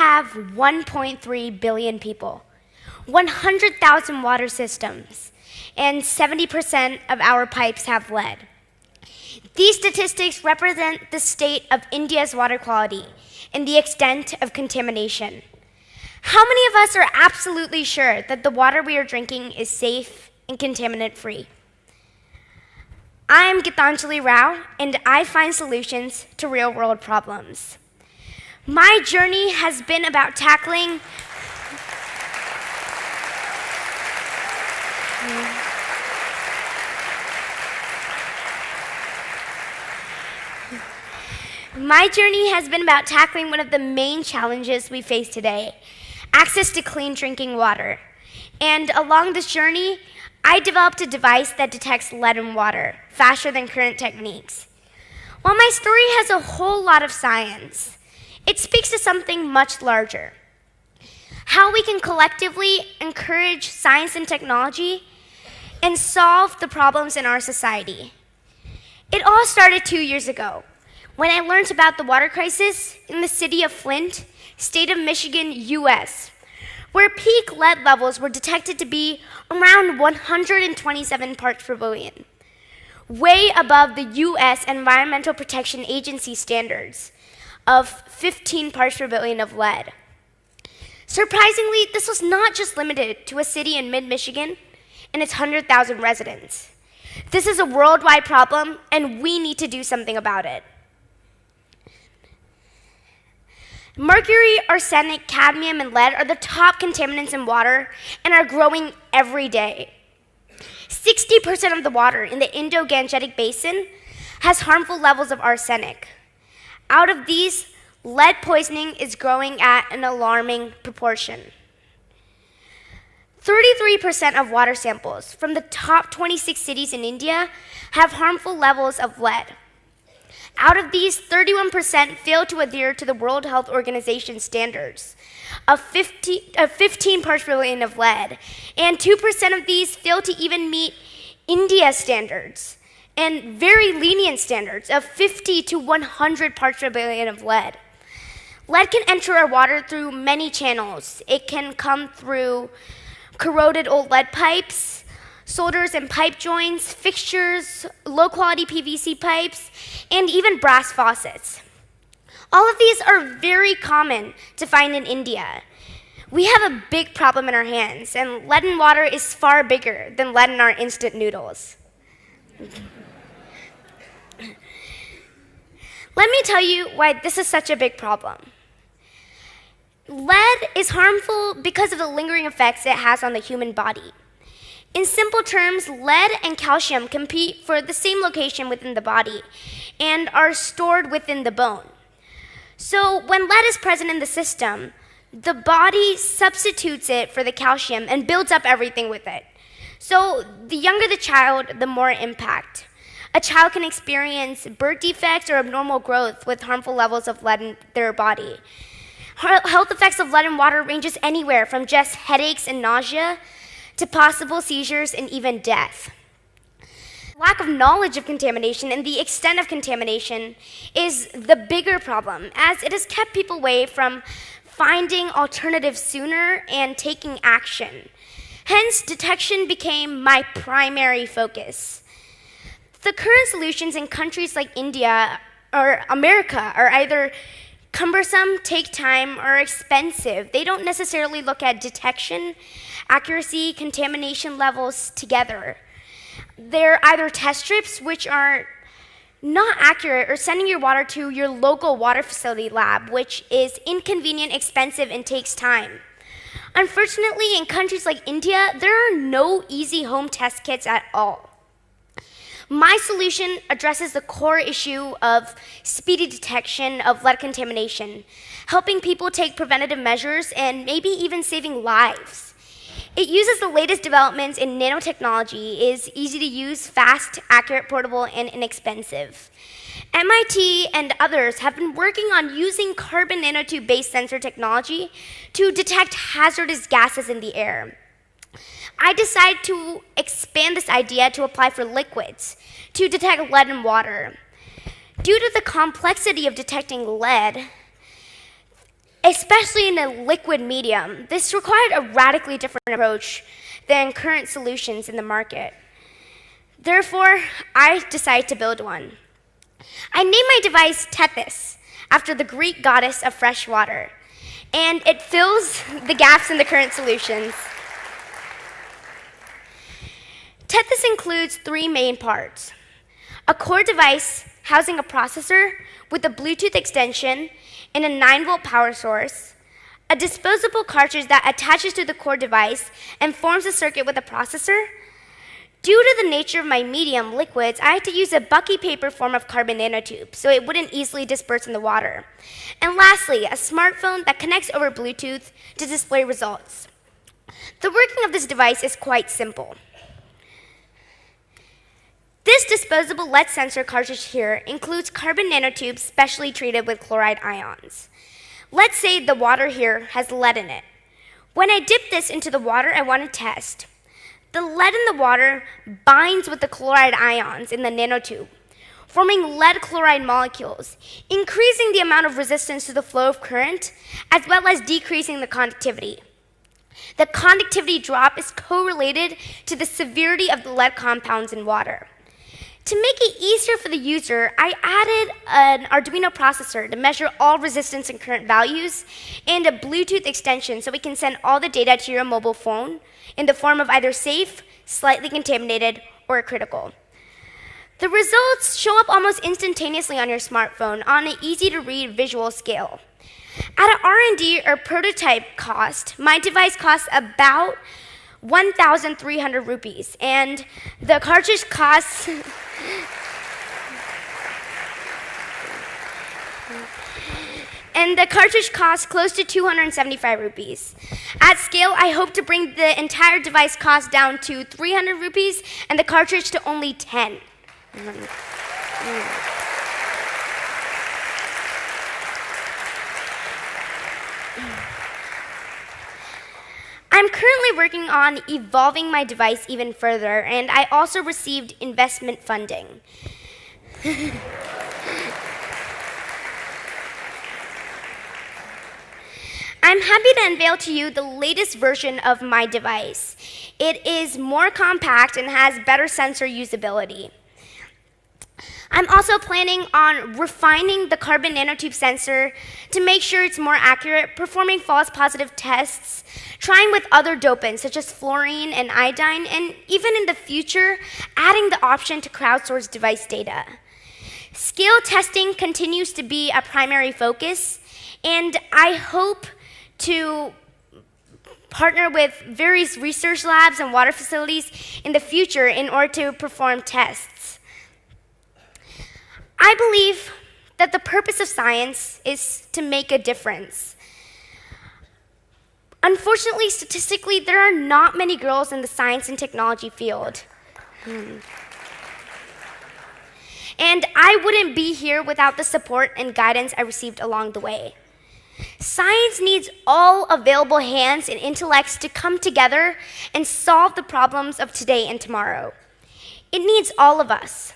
have 1.3 billion people, 100,000 water systems, and 70% of our pipes have lead. These statistics represent the state of India's water quality and the extent of contamination. How many of us are absolutely sure that the water we are drinking is safe and contaminant-free? I'm Gitanjali Rao, and I find solutions to real-world problems. My journey has been about tackling one of the main challenges we face today, access to clean drinking water. And along this journey, I developed a device that detects lead in water faster than current techniques. While my story has a whole lot of science, it speaks to something much larger: how we can collectively encourage science and technology and solve the problems in our society. It all started 2 years ago when I learned about the water crisis in the city of Flint, state of Michigan, US, where peak lead levels were detected to be around 127 parts per billion, way above the US Environmental Protection Agency standards of 15 parts per billion of lead. Surprisingly, this was not just limited to a city in mid-Michigan and its 100,000 residents. This is a worldwide problem, and we need to do something about it. Mercury, arsenic, cadmium, and lead are the top contaminants in water and are growing every day. 60% of the water in the Indo-Gangetic Basin has harmful levels of arsenic. Out of these, lead poisoning is growing at an alarming proportion. 33% of water samples from the top 26 cities in India have harmful levels of lead. Out of these, 31% fail to adhere to the World Health Organization standards of 15 parts per billion of lead, and 2% of these fail to even meet India's standards and very lenient standards of 50 to 100 parts per billion of lead. Lead can enter our water through many channels. It can come through corroded old lead pipes, solders and pipe joints, fixtures, low-quality PVC pipes, and even brass faucets. All of these are very common to find in India. We have a big problem in our hands, and lead in water is far bigger than lead in our instant noodles. Let me tell you why this is such a big problem. Lead is harmful because of the lingering effects it has on the human body. In simple terms, lead and calcium compete for the same location within the body and are stored within the bone. So when lead is present in the system, the body substitutes it for the calcium and builds up everything with it. So the younger the child, the more impact. A child can experience birth defects or abnormal growth with harmful levels of lead in their body. Health effects of lead in water ranges anywhere from just headaches and nausea to possible seizures and even death. Lack of knowledge of contamination and the extent of contamination is the bigger problem, as it has kept people away from finding alternatives sooner and taking action. Hence, detection became my primary focus. The current solutions in countries like India or America are either cumbersome, take time, or expensive. They don't necessarily look at detection, accuracy, contamination levels together. They're either test strips, which are not accurate, or sending your water to your local water facility lab, which is inconvenient, expensive, and takes time. Unfortunately, in countries like India, there are no easy home test kits at all. My solution addresses the core issue of speedy detection of lead contamination, helping people take preventative measures and maybe even saving lives. It uses the latest developments in nanotechnology, is easy to use, fast, accurate, portable, and inexpensive. MIT and others have been working on using carbon nanotube-based sensor technology to detect hazardous gases in the air. I decided to expand this idea to apply for liquids to detect lead in water. Due to the complexity of detecting lead, especially in a liquid medium. This required a radically different approach than current solutions in the market. Therefore, I decided to build one. I named my device Tethys, after the Greek goddess of fresh water, and it fills the gaps in the current solutions. Tethys includes 3 main parts: a core device housing a processor with a Bluetooth extension and a 9-volt power source, a disposable cartridge that attaches to the core device and forms a circuit with a processor. Due to the nature of my medium, liquids, I had to use a bucky paper form of carbon nanotube so it wouldn't easily disperse in the water. And lastly, a smartphone that connects over Bluetooth to display results. The working of this device is quite simple. This disposable lead sensor cartridge here includes carbon nanotubes specially treated with chloride ions. Let's say the water here has lead in it. When I dip this into the water I want to test, the lead in the water binds with the chloride ions in the nanotube, forming lead chloride molecules, increasing the amount of resistance to the flow of current, as well as decreasing the conductivity. The conductivity drop is correlated to the severity of the lead compounds in water. To make it easier for the user, I added an Arduino processor to measure all resistance and current values, and a Bluetooth extension so we can send all the data to your mobile phone in the form of either safe, slightly contaminated, or critical. The results show up almost instantaneously on your smartphone on an easy-to-read visual scale. At an R&D or prototype cost, my device costs about 1,300 rupees, and the cartridge costs close to 275 rupees. At scale, I hope to bring the entire device cost down to 300 rupees and the cartridge to only 10. I'm currently working on evolving my device even further, and I also received investment funding. I'm happy to unveil to you the latest version of my device. It is more compact and has better sensor usability. I'm also planning on refining the carbon nanotube sensor to make sure it's more accurate, performing false positive tests, trying with other dopants such as fluorine and iodine, and even in the future, adding the option to crowdsource device data. Scale testing continues to be a primary focus, and I hope to partner with various research labs and water facilities in the future in order to perform tests. I believe that the purpose of science is to make a difference. Unfortunately, statistically, there are not many girls in the science and technology field. And I wouldn't be here without the support and guidance I received along the way. Science needs all available hands and intellects to come together and solve the problems of today and tomorrow. It needs all of us.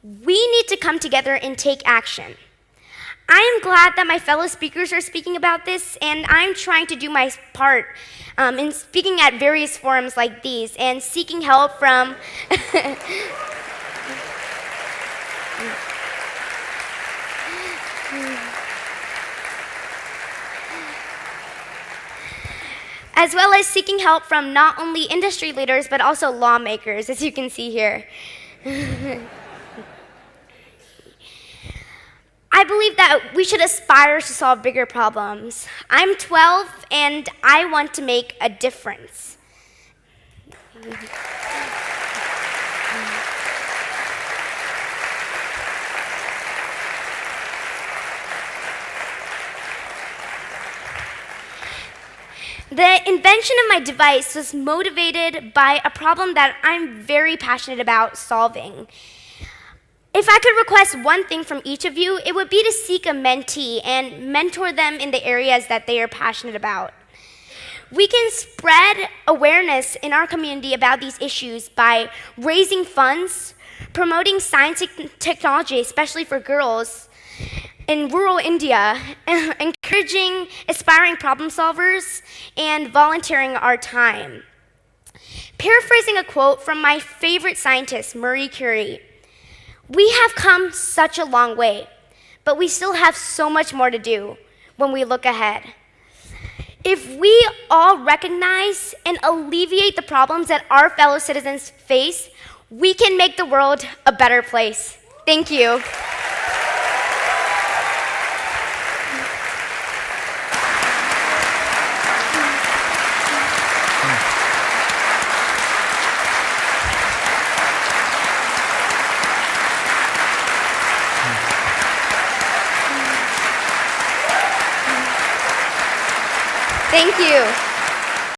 We need to come together and take action. I am glad that my fellow speakers are speaking about this, and I'm trying to do my part in speaking at various forums like these and seeking help from as well as seeking help from not only industry leaders but also lawmakers, as you can see here. I believe that we should aspire to solve bigger problems. I'm 12 and I want to make a difference. The invention of my device was motivated by a problem that I'm very passionate about solving. If I could request one thing from each of you, it would be to seek a mentee and mentor them in the areas that they are passionate about. We can spread awareness in our community about these issues by raising funds, promoting science and technology, especially for girls, in rural India, encouraging aspiring problem solvers and volunteering our time. Paraphrasing a quote from my favorite scientist, Marie Curie, "We have come such a long way, but we still have so much more to do when we look ahead." If we all recognize and alleviate the problems that our fellow citizens face, we can make the world a better place. Thank you. Thank you.